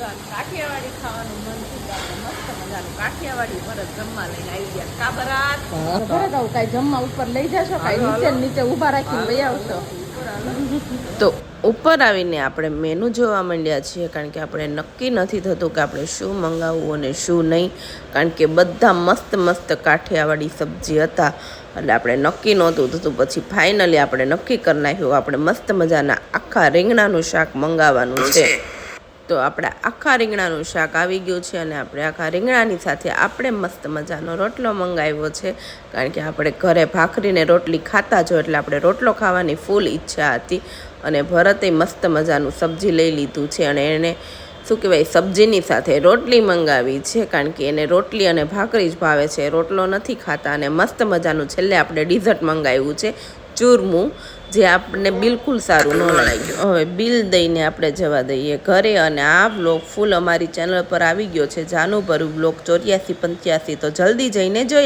કાઠિયાવાડી ખાવાનું મન થયું તો આપણે મસ્ત મજાનું કાઠિયાવાડી પર જ જમવા લઈને આવી ગયા. કા બરાત? બરાત આવું કાંઈ જમવા ઉપર લઈ જશો, કાંઈ નીચે નીચે ઊભા રાખીને લઈ આવશો. તો ઉપર આવીને આપણે મેનુ જોવા માંડ્યા છીએ, કારણ કે આપણે નક્કી નથી થતું કે આપણે શું મંગાવવું અને શું નહીં, કારણ કે બધા મસ્ત મસ્ત કાઠિયાવાડી સબ્જી હતા એટલે આપણે નક્કી નહોતું થતું. પછી ફાઇનલી આપણે નક્કી કરી નાખ્યું આપણે મસ્ત મજાના આખા રીંગણાનું શાક મંગાવવાનું છે. તો આપણે આખા રીંગણાનું શાક આવી ગયું છે અને આપણે આખા રીંગણાની સાથે આપણે મસ્ત મજાનો રોટલો મંગાવ્યો છે, કારણ કે આપણે ઘરે ભાખરીને રોટલી ખાતા છો એટલે આપણે રોટલો ખાવાની ફૂલ ઈચ્છા હતી. અને ભરતે મસ્ત મજાનું સબ્જી લઈ લીધું છે અને એને શું કહેવાય સબ્જીની સાથે રોટલી મંગાવી છે, કારણ કે એને રોટલી અને ભાખરી જ ભાવે છે, રોટલો નથી ખાતા. અને મસ્ત મજાનું છેલ્લે આપણે ડીઝર્ટ મંગાવ્યું છે ચૂરમું, જે આપણને બિલકુલ સારું ન લાગ્યું. હવે બિલ દઈને આપણે જવા દઈએ ઘરે. અને આ બ્લોગ ફૂલ અમારી ચેનલ પર આવી ગયો છે, જાનું ભરું બ્લોગ 8485, તો જલ્દી જઈને જોઈ